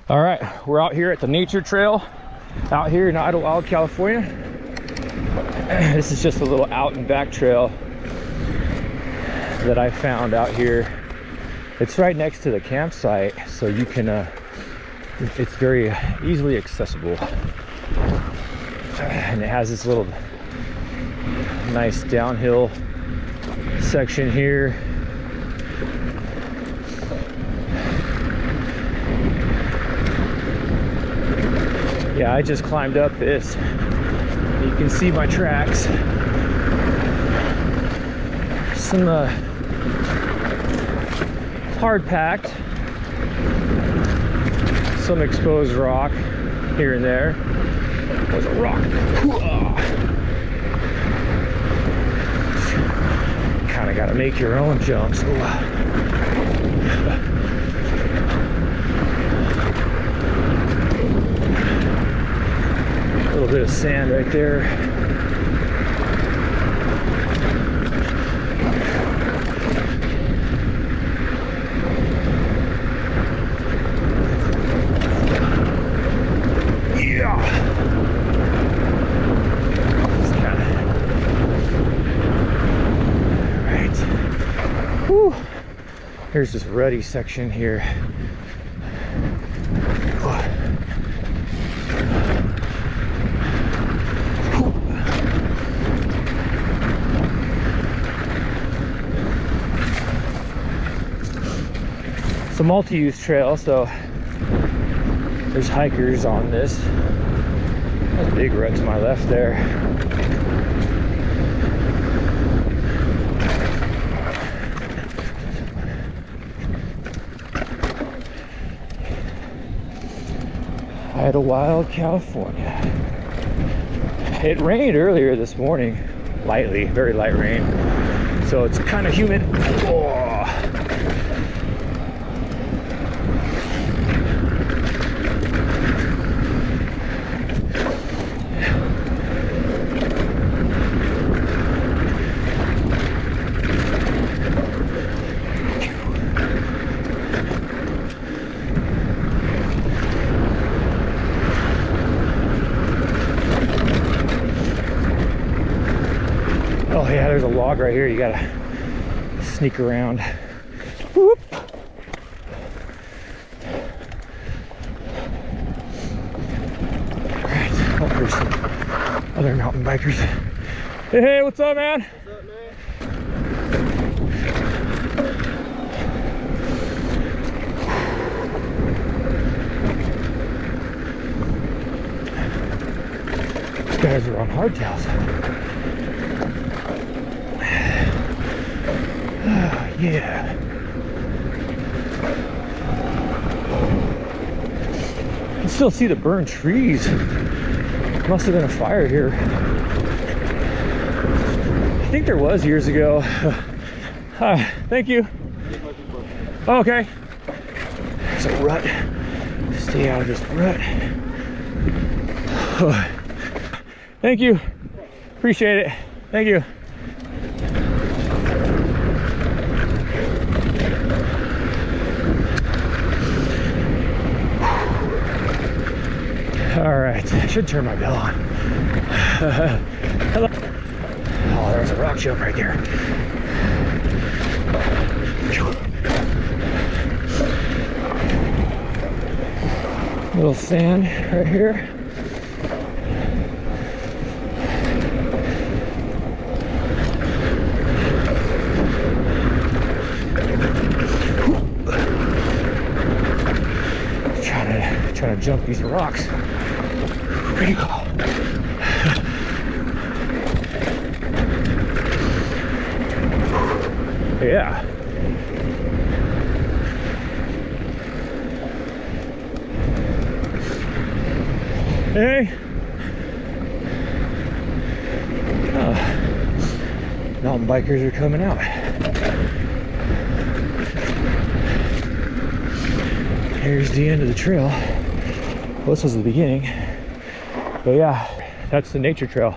All right, we're out here at the nature trail out here in Idylwild, California. This is just a little out and back trail that I found out here. It's right next to the campsite, so you can it's very easily accessible, and it has this little nice downhill section here. Yeah, I just climbed up this. You can see my tracks. Some hard packed, some exposed rock here and there. There's a rock. Kind of got to make your own jumps. A little bit of sand right there. Yeah. All right. Whew. Here's this ruddy section here. It's a multi-use trail, so there's hikers on this. That's a big rut to my left there. Idylwild, California. It rained earlier this morning, lightly, very light rain, so it's kind of humid. Oh. Oh yeah, there's a log right here. You gotta sneak around. Whoop. Alright, oh, there's some other mountain bikers. Hey, what's up, man? What's up, man? These guys are on hardtails. Yeah. You can still see the burned trees. Must have been a fire here. I think there was years ago. Thank you. Oh, okay. There's a rut. Stay out of this rut. Thank you. Appreciate it. Thank you. All right, I should turn my bell on. Hello. Oh, there's a rock jump right there. Little sand right here. Trying to jump these rocks. Pretty cool. Yeah. Hey. Oh. Mountain bikers are coming out. Here's the end of the trail. Well, this was the beginning. But yeah, that's the nature trail.